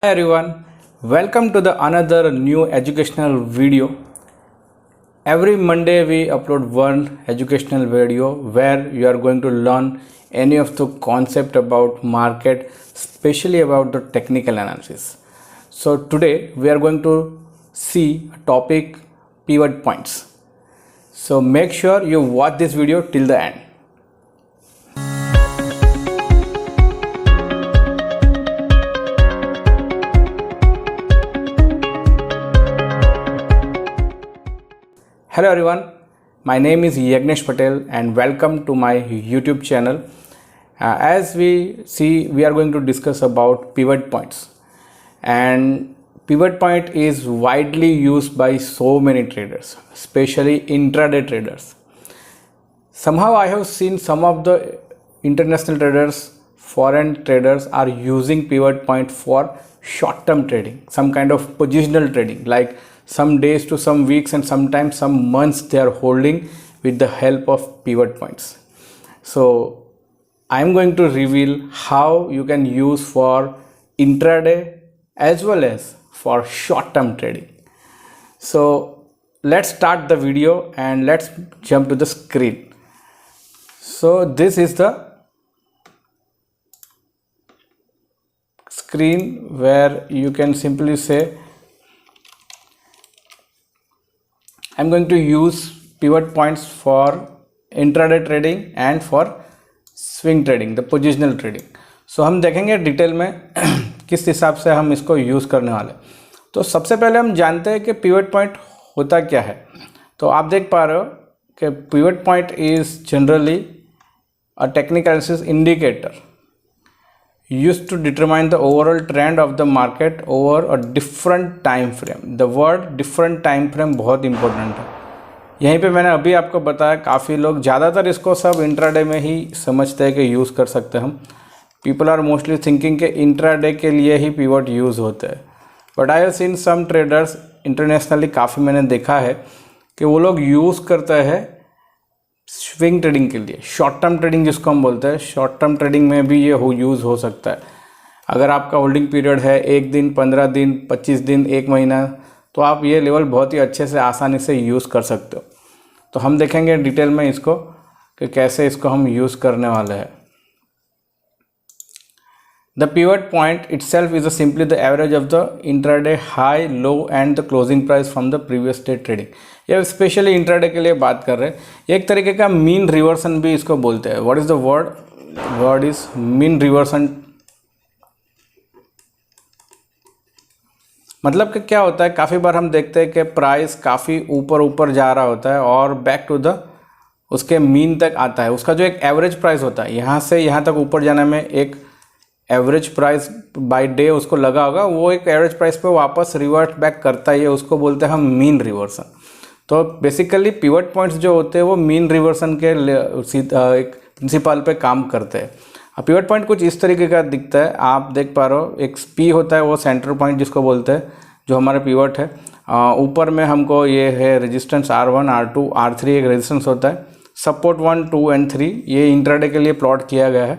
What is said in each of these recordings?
Hi everyone, welcome to the another new educational video. Every Monday we upload one educational video where you are going to learn any of the concept about market, especially about the technical analysis. So today we are going to see a topic pivot points. So make sure you watch this video till the end. Hello everyone, my name is Yagnesh Patel and welcome to my YouTube channel. As we see, we are going to discuss about pivot points, and pivot point is widely used by so many traders, especially intraday traders. Somehow I have seen some of the international traders, foreign traders are using pivot point for short-term trading, some kind of positional trading, like some days to some weeks and sometimes some months they are holding with the help of pivot points. So I am going to reveal how you can use for intraday as well as for short-term trading. So let's start the video and let's jump to the screen. So this is the screen where you can simply say I'm going to use pivot points for intraday trading and for swing trading, the positional trading. So हम देखेंगे detail में किस हिसाब से हम इसको use करने वाले. तो सबसे पहले हम जानते हैं कि पिवट पॉइंट होता क्या है. तो आप देख पा रहे हो कि pivot point is generally a technical analysis indicator used to determine the overall trend of the market over a different time frame. The word different time frame बहुत important है. यहीं पे मैंने अभी आपको बताया, काफ़ी लोग ज़्यादातर इसको सब इंट्राडे में ही समझते हैं कि यूज़ कर सकते हैं हम. पीपल आर मोस्टली थिंकिंग कि इंट्राडे के लिए ही पिवट यूज़ होते हैं. But I have seen some traders internationally, काफ़ी मैंने देखा है कि वो लोग यूज़ करते हैं स्विंग ट्रेडिंग के लिए, शॉर्ट टर्म ट्रेडिंग जिसको हम बोलते हैं. शॉर्ट टर्म ट्रेडिंग में भी ये यूज़ हो सकता है. अगर आपका होल्डिंग पीरियड है 1 दिन, 15 दिन, 25 दिन, 1 महीना, तो आप ये लेवल बहुत ही अच्छे से आसानी से यूज़ कर सकते हो. तो हम देखेंगे डिटेल में इसको कि कैसे इसको हम यूज़ करने वाले हैं. The pivot point itself is simply the average of the intraday high, low and the closing price from the previous day trading. ये स्पेशली इंट्राडे के लिए बात कर रहे हैं. एक तरीके का मीन रिवर्सन भी इसको बोलते हैं. What is the word? Word is mean reversion. मतलब कि क्या होता है, काफ़ी बार हम देखते हैं कि प्राइस काफ़ी ऊपर ऊपर जा रहा होता है और बैक टू द उसके मीन तक आता है. उसका जो एक एवरेज प्राइस होता है, यहाँ से यहाँ तक ऊपर जाने में एक एवरेज प्राइस बाय डे उसको लगा होगा, वो एक एवरेज प्राइस पे वापस रिवर्ट बैक करता है. उसको बोलते हैं हम मीन रिवर्सन. तो बेसिकली पिवट पॉइंट्स जो होते हैं वो मीन रिवर्सन के एक प्रिंसिपल पे काम करते हैं. अब पिवट पॉइंट कुछ इस तरीके का दिखता है. आप देख पा रहे हो एक पी होता है, वो सेंटर पॉइंट जिसको बोलते हैं, जो हमारा पिवट है. ऊपर में हमको ये है रेजिस्टेंस R1, R2, R3 एक रेजिस्टेंस होता है. सपोर्ट 1, 2 एंड 3 ये इंट्राडे के लिए प्लॉट किया गया है.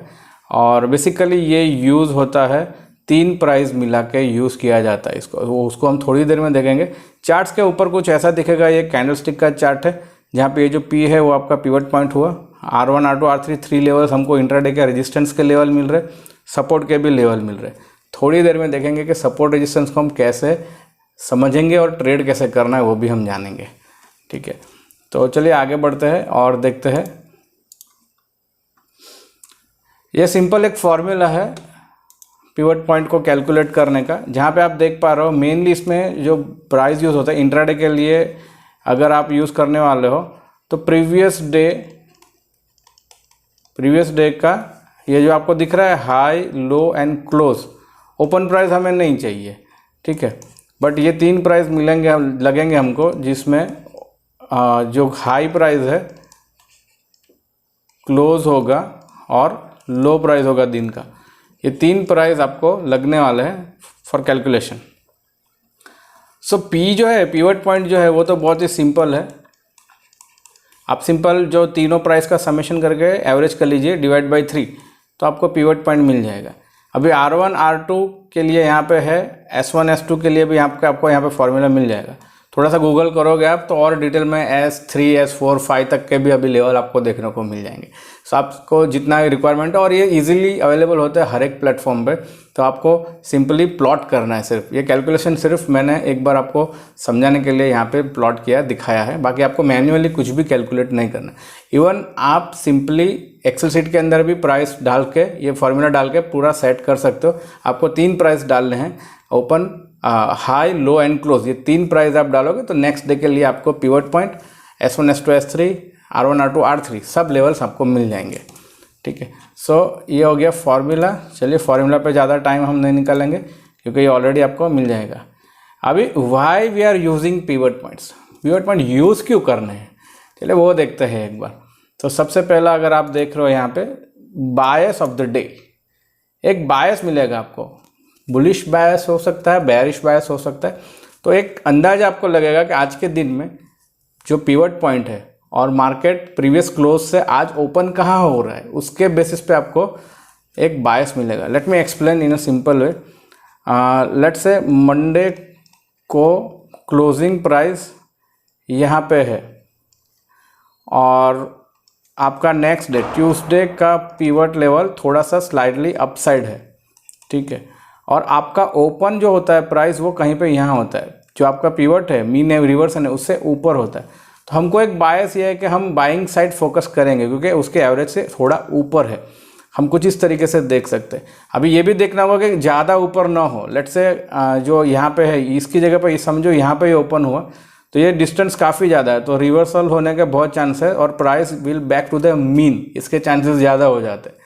और बेसिकली ये यूज़ होता है 3 प्राइस मिला के यूज़ किया जाता है इसको. उसको हम थोड़ी देर में देखेंगे. चार्ट्स के ऊपर कुछ ऐसा दिखेगा. ये कैंडलस्टिक का चार्ट है जहाँ पे ये जो पी है वो आपका पिवट पॉइंट हुआ. R1, R2, R3 3 लेवल्स हमको इंट्राडे के रेजिस्टेंस के लेवल मिल रहे, सपोर्ट के भी लेवल मिल रहे. थोड़ी देर में देखेंगे कि सपोर्ट रेजिस्टेंस को हम कैसे समझेंगे और ट्रेड कैसे करना है वो भी हम जानेंगे. ठीक है, तो चलिए आगे बढ़ते हैं और देखते हैं. ये सिंपल एक फॉर्मूला है पिवट पॉइंट को कैलकुलेट करने का, जहाँ पे आप देख पा रहे हो मेनली इसमें जो प्राइस यूज़ होता है इंट्राडे के लिए. अगर आप यूज़ करने वाले हो तो प्रीवियस डे का ये जो आपको दिख रहा है high, low and close, open price हमें नहीं चाहिए. ठीक है, बट ये 3 प्राइस मिलेंगे, लगेंगे हमको, जिसमें जो हाई प्राइस है क्लोज होगा और लो प्राइस होगा दिन का. ये 3 प्राइस आपको लगने वाले हैं फॉर कैलकुलेशन. सो पी जो है, पिवट पॉइंट जो है, वो तो बहुत ही सिंपल है. आप सिंपल जो तीनों प्राइस का समेशन करके एवरेज कर लीजिए, डिवाइड बाय 3, तो आपको पिवट पॉइंट मिल जाएगा. अभी R1, R2 के लिए यहाँ पे है, S1 S2 के लिए भी आपको यहाँ पे फॉर्मूला मिल जाएगा। थोड़ा सा गूगल करोगे आप तो और डिटेल में S3 S4 5 तक के भी अभी लेवल आपको देखने को मिल जाएंगे। सो आपको जितना रिक्वायरमेंट है, और ये इजीली अवेलेबल होता है हर एक प्लेटफॉर्म पे, तो आपको सिंपली प्लॉट करना है। सिर्फ ये कैलकुलेशन सिर्फ मैंने एक बार आपको समझाने के लिए यहाँ पे प्लॉट किया, दिखाया है, बाकी आपको मैन्युअली कुछ भी कैलकुलेट नहीं करना। इवन आप सिंपली एक्सेल शीट के अंदर भी प्राइस डाल के, ये फॉर्मूला डाल के पूरा सेट कर सकते हो। आपको 3 प्राइस डालने हैं, open, high, low and close, ये 3 प्राइस आप डालोगे तो नेक्स्ट डे के लिए आपको pivot point S1 S2 S3 R1 R2 R3 सब लेवल्स आपको मिल जाएंगे। ठीक है, सो ये हो गया फॉर्मूला। चलिए फॉर्मूला पे ज़्यादा टाइम हम नहीं निकालेंगे क्योंकि ये ऑलरेडी आपको मिल जाएगा। अभी why we are using pivot points, pivot point use क्यों करने हैं, चलिए वो देखते हैं एक बार। तो सबसे पहला अगर आप देख रहे हो यहाँ पे बायस ऑफ द डे, एक बायस मिलेगा आपको, बुलिश बायस हो सकता है, बेयरिश बायस हो सकता है। तो एक अंदाजा आपको लगेगा कि आज के दिन में जो पिवट पॉइंट है और मार्केट प्रीवियस क्लोज से आज ओपन कहाँ हो रहा है, उसके बेसिस पे आपको एक बायस मिलेगा। Let me explain in a simple way. Let say Monday को क्लोजिंग प्राइस यहाँ पे है और आपका नेक्स्ट डे ट्यूसडे का पिवट लेवल थोड़ा सा स्लाइडली अपसाइड है। ठीक है, और आपका ओपन जो होता है प्राइस वो कहीं पे यहाँ होता है, जो आपका पिवट है मीन है रिवर्सन है उससे ऊपर होता है। तो हमको एक बायस ये है कि हम बाइंग साइड फोकस करेंगे क्योंकि उसके एवरेज से थोड़ा ऊपर है। हम कुछ इस तरीके से देख सकते हैं। अभी ये भी देखना होगा कि ज़्यादा ऊपर ना हो। लेट से जो यहाँ पे है इसकी जगह पर समझो यहाँ पे ही ओपन हुआ तो ये डिस्टेंस काफ़ी ज़्यादा है, तो रिवर्सल होने के बहुत चांस है और price will back to the mean, इसके चांसेस ज़्यादा हो जाते हैं।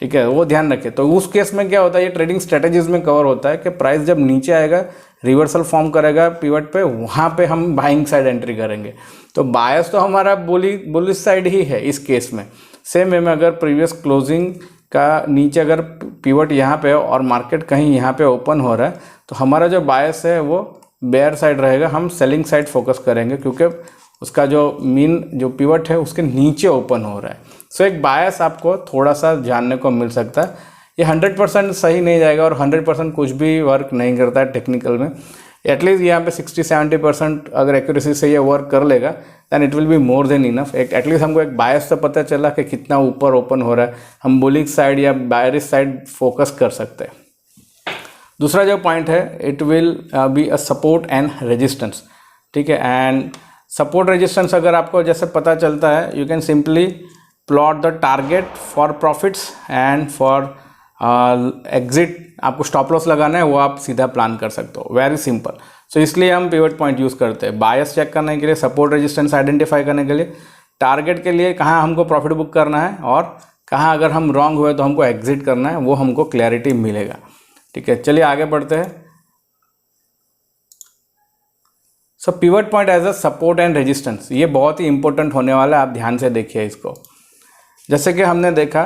ठीक है, वो ध्यान रखें। तो उस केस में क्या होता है, ये ट्रेडिंग स्ट्रेटेजीज में कवर होता है कि प्राइस जब नीचे आएगा, रिवर्सल फॉर्म करेगा पिवट पे, वहाँ पे हम बाइंग साइड एंट्री करेंगे। तो बायस तो हमारा बुलिश साइड ही है इस केस में। सेम वे में अगर प्रीवियस क्लोजिंग का नीचे अगर पिवट यहाँ पे और मार्केट कहीं यहाँ पे ओपन हो रहा है तो हमारा जो बायस है वो बेयर साइड रहेगा, हम सेलिंग साइड फोकस करेंगे क्योंकि उसका जो मीन जो पिवट है उसके नीचे ओपन हो रहा है। सो एक बायस आपको थोड़ा सा जानने को मिल सकता है। ये 100% सही नहीं जाएगा और 100% कुछ भी वर्क नहीं करता है टेक्निकल में। एटलीस्ट यहाँ पे 60-70% अगर एक्यूरेसी से ये वर्क कर लेगा then it will be more than enough. At least हमको एक बायस तो पता चला कि कितना ऊपर ओपन हो रहा है, हम बुलिश साइड या बायरिश साइड फोकस कर सकते हैं। दूसरा जो पॉइंट है, it will be a support and resistance. ठीक है, एंड सपोर्ट रेजिस्टेंस अगर आपको जैसे पता चलता है, you can simply plot the target for profits and for exit. आपको स्टॉप लॉस लगाना है वो आप सीधा प्लान कर सकते हो, वेरी सिंपल। सो इसलिए हम पिवट पॉइंट यूज़ करते हैं, बायस चेक करने के लिए, सपोर्ट रेजिस्टेंस आइडेंटिफाई करने के लिए, टारगेट के लिए कहाँ हमको प्रॉफिट बुक करना है और कहाँ अगर हम रॉन्ग हुए तो हमको एग्जिट करना है, वो हमको क्लैरिटी मिलेगा। ठीक है, चलिए आगे बढ़ते हैं। So pivot point as a support and resistance, ये बहुत ही इंपॉर्टेंट होने वाला है, आप ध्यान से देखिए इसको। जैसे कि हमने देखा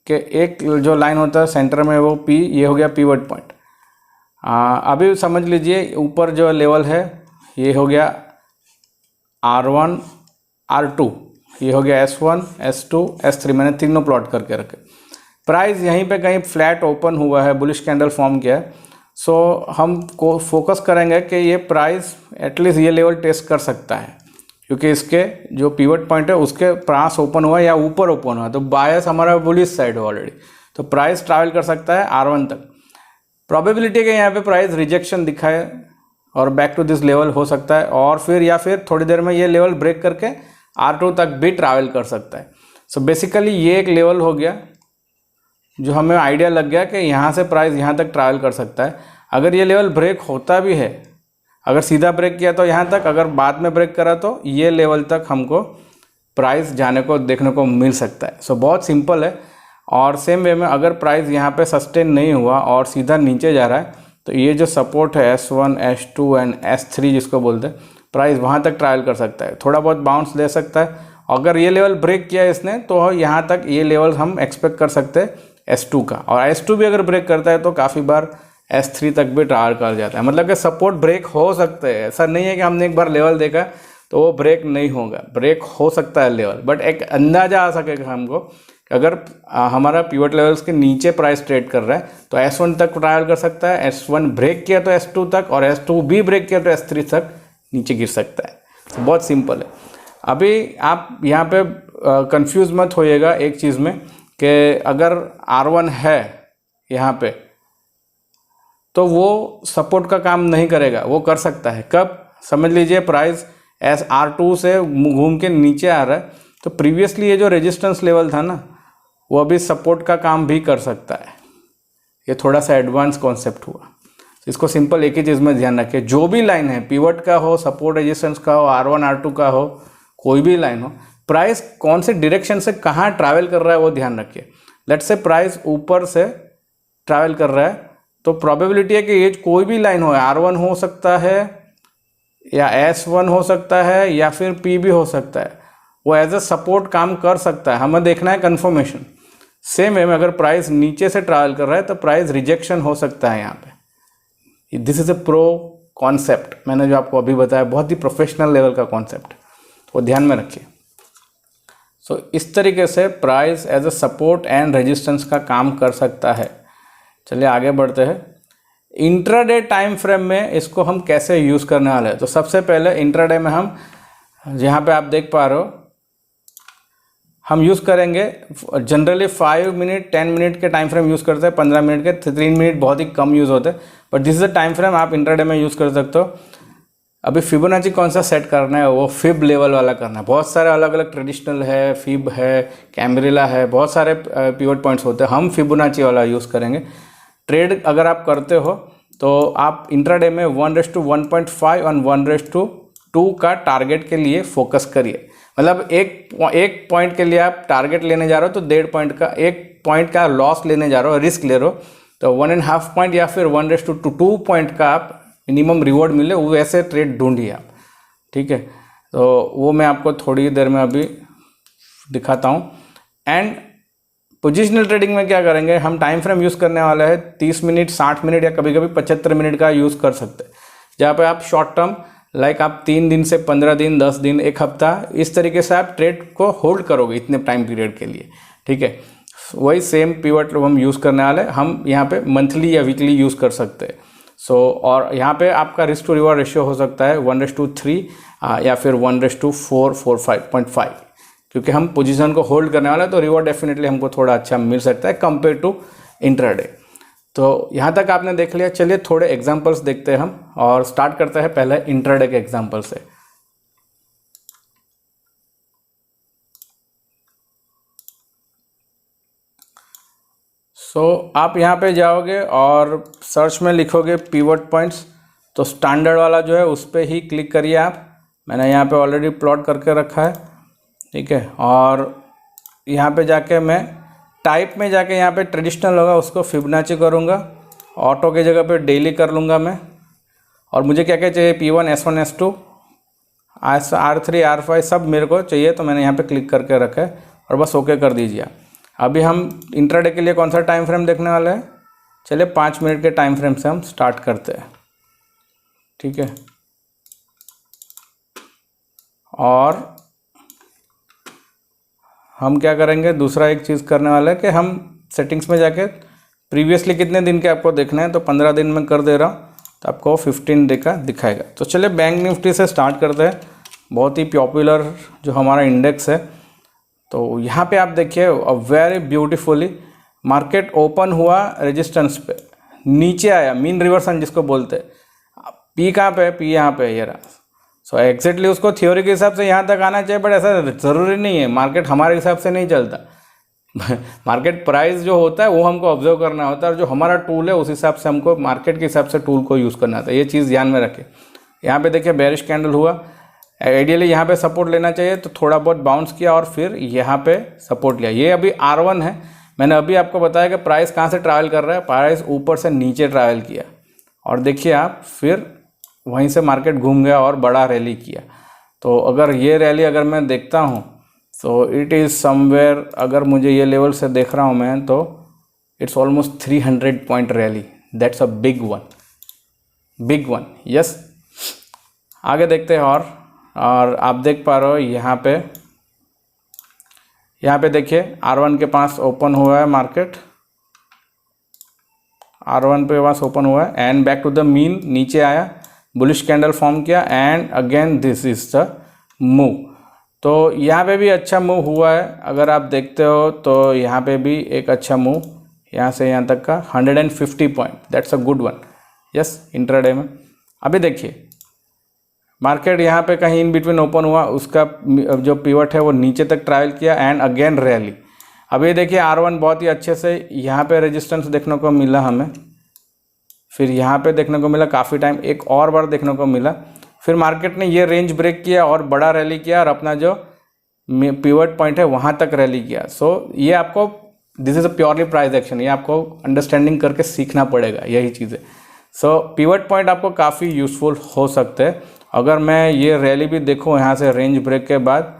कि एक जो लाइन होता है सेंटर में वो P, ये हो गया पिवट पॉइंट। अभी समझ लीजिए ऊपर जो लेवल है ये हो गया R1 R2, ये हो गया S1 S2 S3, मैंने तीनों प्लॉट करके रखे। प्राइस यहीं पे कहीं फ्लैट ओपन हुआ है, बुलिश कैंडल फॉर्म किया है। सो हम को फोकस करेंगे कि ये प्राइस एटलीस्ट ये लेवल टेस्ट कर सकता है क्योंकि इसके जो पिवट पॉइंट है उसके पास ओपन हुआ या ऊपर ओपन हुआ, तो बायस हमारा बुलिश साइड है ऑलरेडी, तो प्राइस ट्रैवल कर सकता है R1 तक। प्रोबेबिलिटी के यहाँ पे प्राइस रिजेक्शन दिखाए और बैक टू दिस लेवल हो सकता है, और फिर या फिर थोड़ी देर में ये लेवल ब्रेक करके R2 तक भी ट्रैवल कर सकता है। सो बेसिकली ये एक लेवल हो गया जो हमें आइडिया लग गया कि यहाँ से प्राइस यहाँ तक ट्रैवल कर सकता है। अगर ये लेवल ब्रेक होता भी है, अगर सीधा ब्रेक किया तो यहाँ तक, अगर बाद में ब्रेक करा तो ये लेवल तक हमको प्राइस जाने को देखने को मिल सकता है। सो बहुत सिंपल है। और सेम वे में अगर प्राइस यहाँ पे सस्टेन नहीं हुआ और सीधा नीचे जा रहा है तो ये जो सपोर्ट है S1 S2 एंड S3 जिसको बोलते हैं, प्राइस वहाँ तक ट्रायल कर सकता है, थोड़ा बहुत बाउंस ले सकता है। अगर ये लेवल ब्रेक किया इसने तो यहाँ तक ये लेवल हम एक्सपेक्ट कर सकते हैं S2 का, और S2 भी अगर ब्रेक करता है तो काफ़ी बार S3 तक भी ट्रायल कर जाता है। मतलब कि सपोर्ट ब्रेक हो सकते हैं, ऐसा नहीं है कि हमने एक बार लेवल देखा तो वो ब्रेक नहीं होगा, ब्रेक हो सकता है लेवल, बट एक अंदाजा आ सकेगा हमको अगर हमारा पिवट लेवल्स के नीचे प्राइस ट्रेड कर रहा है तो S1 तक ट्रायल कर सकता है, S1 ब्रेक किया तो S2 तक, और S2 भी ब्रेक किया तो S3 तक नीचे गिर सकता है। तो बहुत सिंपल है। अभी आप यहाँ पे कंफ्यूज मत होइएगा एक चीज़ में कि अगर R1 है यहाँ पे तो वो सपोर्ट का काम नहीं करेगा, वो कर सकता है कब, समझ लीजिए प्राइस R2 से घूम के नीचे आ रहा है तो प्रीवियसली ये जो रेजिस्टेंस लेवल था ना वो अभी सपोर्ट का काम भी कर सकता है। ये थोड़ा सा एडवांस कॉन्सेप्ट हुआ, इसको सिंपल एक ही चीज़ में ध्यान रखिए, जो भी लाइन है पिवट का हो, सपोर्ट रेजिस्टेंस का हो, R1 R2 का हो, कोई भी लाइन हो, प्राइस कौन से डायरेक्शन से कहाँ ट्रैवल कर रहा है वो ध्यान रखिए। लेट्स से प्राइस ऊपर से ट्रैवल कर रहा है तो प्रोबेबिलिटी है कि ये कोई भी लाइन हो, R1 हो सकता है या S1 हो सकता है या फिर P भी हो सकता है, वो एज अ सपोर्ट काम कर सकता है। हमें देखना है कंफर्मेशन। सेम है, अगर प्राइस नीचे से ट्रैवल कर रहा है तो प्राइस रिजेक्शन हो सकता है यहाँ पे। This is a pro concept, मैंने जो आपको अभी बताया बहुत ही प्रोफेशनल लेवल का कॉन्सेप्ट, वो ध्यान में रखिए। सो इस तरीके से price as a support and resistance का काम कर सकता है। चलिए आगे बढ़ते हैं। इंट्राडे टाइम फ्रेम में इसको हम कैसे यूज़ करने वाले हैं। तो सबसे पहले इंट्राडे में हम यहाँ पे आप देख पा रहे हो हम यूज़ करेंगे जनरली 5 मिनट 10 मिनट के टाइम फ्रेम यूज़ करते हैं, 15 मिनट के, 3 मिनट बहुत ही कम यूज़ होते हैं, but this is the time frame आप इंट्राडे में यूज़ कर सकते हो। अभी फिबोनाची कौन सा सेट करना है, वो फिब लेवल वाला करना है। बहुत सारे अलग अलग ट्रेडिशनल है, फिब है, कैम्ब्रिला है, बहुत सारे पिवट पॉइंट्स होते हैं। हम फिबोनाची वाला यूज़ करेंगे। ट्रेड अगर आप करते हो तो आप इंट्राडे में 1:1.5 और 1:2 का टारगेट के लिए फोकस करिए। मतलब एक पॉइंट के लिए आप टारगेट लेने जा रहे हो तो 1.5 पॉइंट का, 1 पॉइंट का लॉस लेने जा रहे हो, रिस्क ले रहे हो, तो 1.5 पॉइंट या फिर 1:2 पॉइंट का आप मिनिमम रिवॉर्ड मिले वैसे ट्रेड ढूंढिए आप, ठीक है। तो वो मैं आपको थोड़ी देर में अभी दिखाता हूँ। एंड पोजिशनल ट्रेडिंग में क्या करेंगे, हम टाइम फ्रेम यूज़ करने वाला है 30 मिनट, 60 मिनट या कभी कभी 75 मिनट का यूज़ कर सकते हैं, जहाँ पे आप शॉर्ट टर्म लाइक आप 3 दिन से 15 दिन, 10 दिन, 1 हफ्ता, इस तरीके से आप ट्रेड को होल्ड करोगे इतने टाइम पीरियड के लिए, ठीक है। वही सेम पिवट हम यूज़ करने वाले, हम यहाँ पे मंथली या वीकली यूज़ कर सकते हैं। और यहाँ पे आपका रिस्क टू रिवॉर्ड रेशियो हो सकता है 1:3 या फिर 1:4.5, क्योंकि हम पोजीशन को होल्ड करने वाले हैं तो रिवॉर्ड डेफिनेटली हमको थोड़ा अच्छा मिल सकता है कंपेयर टू इंट्राडे। तो यहाँ तक आपने देख लिया। चलिए थोड़े एग्जांपल्स देखते हैं हम, और स्टार्ट करते हैं पहले इंट्राडे के एग्जांपल से। आप यहाँ पे जाओगे और सर्च में लिखोगे पिवट पॉइंट्स, तो स्टैंडर्ड वाला जो है उस पर ही क्लिक करिए आप। मैंने यहाँ पे ऑलरेडी प्लॉट करके रखा है, ठीक है। और यहाँ पे जाके मैं टाइप में जाके यहाँ पे ट्रेडिशनल होगा उसको फिबोनाची करूँगा, ऑटो की जगह पे डेली कर लूँगा मैं। और मुझे क्या क्या चाहिए, P1, S1, S2, R3, R5 सब मेरे को चाहिए, तो मैंने यहाँ पे क्लिक करके रखा है और बस ओके कर दीजिए। अभी हम इंट्राडे के लिए कौन सा टाइम फ्रेम देखने वाले हैं, चलिए 5 मिनट के टाइम फ्रेम से हम स्टार्ट करते हैं, ठीक है। और हम क्या करेंगे, दूसरा एक चीज़ करने वाला है कि हम सेटिंग्स में जाके प्रीवियसली कितने दिन के आपको देखना है, तो 15 दिन में कर दे रहा हूँ, तो आपको 15 डे का दिखाएगा। तो चलिए बैंक निफ्टी से स्टार्ट करते हैं, बहुत ही पॉपुलर जो हमारा इंडेक्स है। तो यहाँ पे आप देखिए वेरी ब्यूटीफुली मार्केट ओपन हुआ रेजिस्टेंस पे, नीचे आया, मीन रिवर्सन जिसको बोलते हैं। पी कहाँ पे है, पी यहाँ पे है, ये रहा। सो एग्जैक्टली उसको थ्योरी के हिसाब से यहाँ तक आना चाहिए, बट ऐसा ज़रूरी नहीं है। मार्केट हमारे हिसाब से नहीं चलता मार्केट प्राइस जो होता है वो हमको ऑब्जर्व करना होता है, और जो हमारा टूल है उस हिसाब से हमको मार्केट के हिसाब से टूल को यूज़ करना होता है। ये चीज़ ध्यान में रखें। यहाँ पे देखिए बेरिश कैंडल हुआ, आइडियली यहाँ पे सपोर्ट लेना चाहिए, तो थोड़ा बहुत बाउंस किया और फिर यहाँ पे सपोर्ट लिया। ये अभी R1 है। मैंने अभी आपको बताया कि प्राइस कहाँ से ट्रैवल कर रहा है, प्राइस ऊपर से नीचे ट्रैवल किया, और देखिए आप फिर वहीं से मार्केट घूम गया और बड़ा रैली किया। तो अगर ये रैली अगर मैं देखता हूँ तो इट इज़ समवेयर, अगर मुझे ये लेवल से देख रहा हूँ मैं, तो it's almost 300 point rally. That's a big one, big one, yes. आगे देखते हैं। और आप देख पा रहे हो यहाँ पे यहाँ पे देखिए R1 के पास ओपन हुआ है मार्केट, R1 पे पास ओपन हुआ है and back to the mean नीचे आया, बुलिश कैंडल फॉर्म किया and again this is the move. तो यहाँ पे भी अच्छा मूव हुआ है, अगर आप देखते हो तो यहाँ पे भी एक अच्छा मूव यहाँ से यहाँ तक का 150 point, that's a good one. Yes, intraday में अभी देखिए मार्केट यहाँ पे कहीं इन बिटवीन ओपन हुआ, उसका जो पिवट है वो नीचे तक ट्रैवल किया एंड अगेन रैली। अब ये देखिए R1 बहुत ही अच्छे से यहाँ पे रेजिस्टेंस देखने को मिला हमें, फिर यहाँ पे देखने को मिला काफ़ी टाइम, एक और बार देखने को मिला, फिर मार्केट ने ये रेंज ब्रेक किया और बड़ा रैली किया और अपना जो पिवट पॉइंट है वहाँ तक रैली किया। सो ये आपको, this is a purely price action, ये आपको अंडरस्टैंडिंग करके सीखना पड़ेगा, यही चीज़ है। सो पिवट पॉइंट आपको काफ़ी यूज़फुल हो सकते हैं। अगर मैं ये रैली भी देखूँ यहाँ से रेंज ब्रेक के बाद,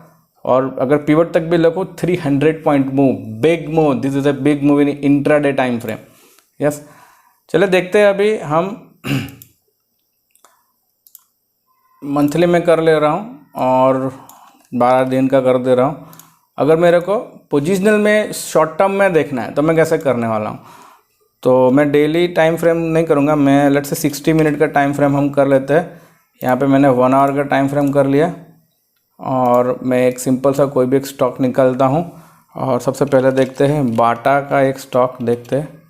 और अगर पिवट तक भी देखो 300 point move, big move, this is a big move in intraday time frame. Yes, चलिए देखते हैं। अभी हम मंथली में कर ले रहा हूँ और 12 दिन का कर दे रहा हूँ। अगर मेरे को पोजिशनल में शॉर्ट टर्म में देखना है तो मैं कैसे करने वाला हूँ, तो मैं डेली टाइम फ्रेम नहीं करूँगा, मैं लेट्स से 60 मिनट का टाइम फ्रेम हम कर लेते हैं। यहाँ पे मैंने 1 आवर का टाइम फ्रेम कर लिया और मैं एक सिंपल सा कोई भी एक स्टॉक निकालता हूँ और सबसे पहले देखते हैं बाटा का एक स्टॉक देखते हैं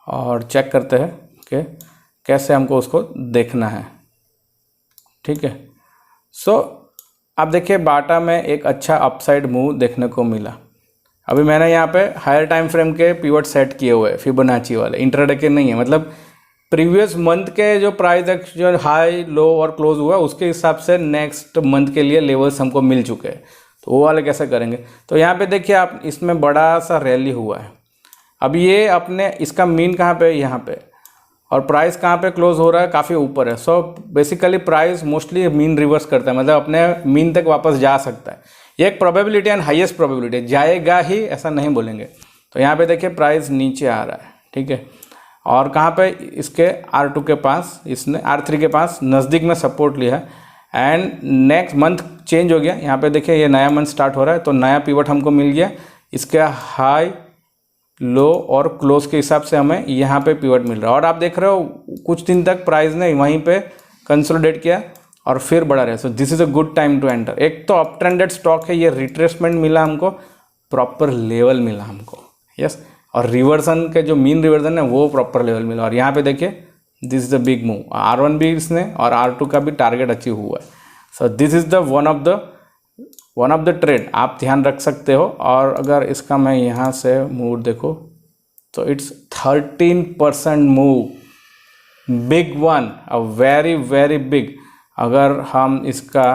और चेक करते हैं कि कैसे हमको उसको देखना है। ठीक है, सो अब देखिए बाटा में एक अच्छा अपसाइड मूव देखने को मिला। अभी मैंने यहाँ पे हायर टाइम फ्रेम के पिवट सेट किए हुए हैं, फिबोनाची वाले, इंट्राडे के नहीं है, मतलब प्रीवियस मंथ के जो प्राइस जो हाई लो और क्लोज हुआ उसके हिसाब से नेक्स्ट मंथ के लिए लेवल्स हमको मिल चुके हैं, तो वो वाले कैसे करेंगे। तो यहाँ पे देखिए आप, इसमें बड़ा सा रैली हुआ है। अब ये अपने इसका मीन कहाँ पे है, यहाँ पे, और प्राइस कहाँ पे क्लोज हो रहा है, काफ़ी ऊपर है। So basically price mostly mean reverse करता है, मतलब अपने मीन तक वापस जा सकता है। ये एक प्रोबेबिलिटी एंड हाईएस्ट प्रोबेबिलिटी, जाएगा ही ऐसा नहीं बोलेंगे। तो यहाँ पे देखिए प्राइस नीचे आ रहा है, ठीक है, और कहाँ पे, इसके R2 के पास, इसने R3 के पास नज़दीक में सपोर्ट लिया है एंड नेक्स्ट मंथ चेंज हो गया। यहाँ पे देखिए ये नया मंथ स्टार्ट हो रहा है, तो नया पिवट हमको मिल गया, इसके हाई लो और क्लोज के हिसाब से हमें यहाँ पे पिवट मिल रहा है। और आप देख रहे हो कुछ दिन तक प्राइस ने वहीं पे कंसोलिडेट किया और फिर बढ़ा रहा है। So this is a good time to enter. एक तो अप ट्रेंडेड स्टॉक है, ये रिट्रेसमेंट मिला हमको, प्रॉपर लेवल मिला हमको। यस, और रिवर्सन के जो मीन रिवर्सन है वो प्रॉपर लेवल मिला। और यहाँ पे देखिए this is the big move, R1 भी इसने और R2 का भी टारगेट अचीव हुआ है। So this is the one of the trade, आप ध्यान रख सकते हो। और अगर इसका मैं यहाँ से मूव देखो तो it's 13% move, big one, a very very big. अगर हम इसका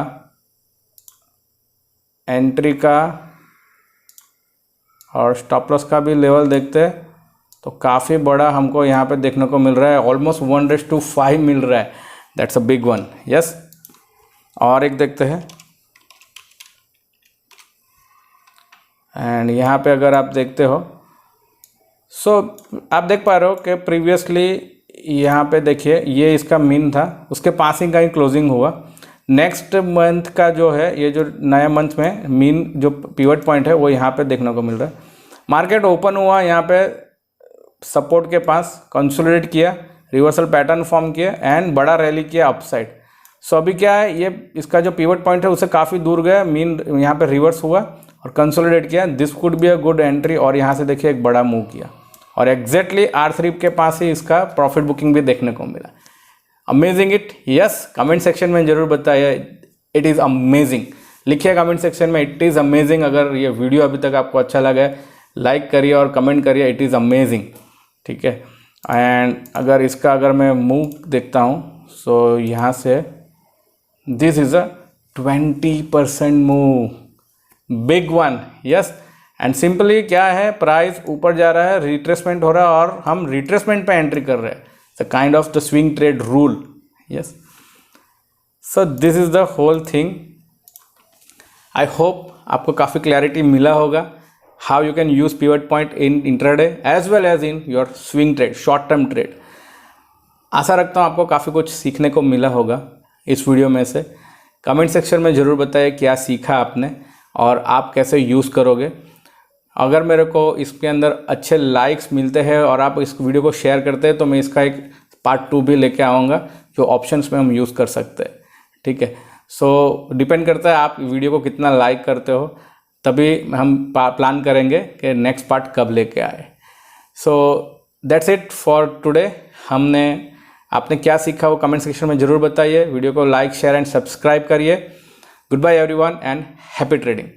एंट्री का और स्टॉप लॉस का भी लेवल देखते हैं तो काफ़ी बड़ा हमको यहाँ पे देखने को मिल रहा है, ऑलमोस्ट 1:5 मिल रहा है, that's a big one. Yes, और एक देखते हैं एंड यहाँ पे अगर आप देखते हो, सो आप देख पा रहे हो कि प्रीवियसली यहाँ पे देखिए ये इसका मीन था, उसके पास ही कहीं क्लोजिंग हुआ। नेक्स्ट मंथ का जो है, ये जो नया मंथ में मीन जो पिवट पॉइंट है वो यहाँ पे देखने को मिल रहा है। मार्केट ओपन हुआ यहाँ पे सपोर्ट के पास, कंसोलिडेट किया, रिवर्सल पैटर्न फॉर्म किया एंड बड़ा रैली किया अपसाइड। सो अभी क्या है, ये इसका जो पिवट पॉइंट है उससे काफ़ी दूर गया, मीन यहाँ पे रिवर्स हुआ और कंसोलिडेट किया, this could be a good entry. और यहाँ से देखिए एक बड़ा मूव किया और एग्जैक्टली R3 के पास ही इसका प्रॉफिट बुकिंग भी देखने को मिला। Amazing it, yes, comment section में ज़रूर बताइए इट इज़ अमेजिंग, लिखिए कमेंट सेक्शन में इट इज़ अमेजिंग। अगर ये वीडियो अभी तक आपको अच्छा लगा है लाइक करिए और कमेंट करिए इट इज़ अमेजिंग, ठीक है। एंड अगर मैं मूव देखता हूँ, सो यहाँ से this is a 20% move, big one. Yes, and simply क्या है, प्राइस ऊपर जा रहा है, रिट्रेसमेंट हो रहा है और हम रिट्रेसमेंट पे एंट्री कर रहे हैं, the kind of the swing trade rule. Yes, so this is the whole thing. I hope आपको काफ़ी क्लैरिटी मिला होगा how you can use pivot point in intraday as well as in your swing trade, short term trade. आशा रखता हूँ आपको काफ़ी कुछ सीखने को मिला होगा इस वीडियो में से। कमेंट सेक्शन में ज़रूर बताइए क्या सीखा आपने और आप कैसे यूज़ करोगे। अगर मेरे को इसके अंदर अच्छे लाइक्स मिलते हैं और आप इस वीडियो को शेयर करते हैं तो मैं इसका एक पार्ट 2 भी लेके आऊँगा जो ऑप्शंस में हम यूज़ कर सकते हैं। ठीक है, सो डिपेंड करता है आप वीडियो को कितना लाइक करते हो, तभी हम प्लान करेंगे कि नेक्स्ट पार्ट कब लेके आए। So that's it for today. आपने क्या सीखा वो कमेंट सेक्शन में ज़रूर बताइए। वीडियो को लाइक शेयर एंड सब्सक्राइब करिए। Good bye everyone and happy trading.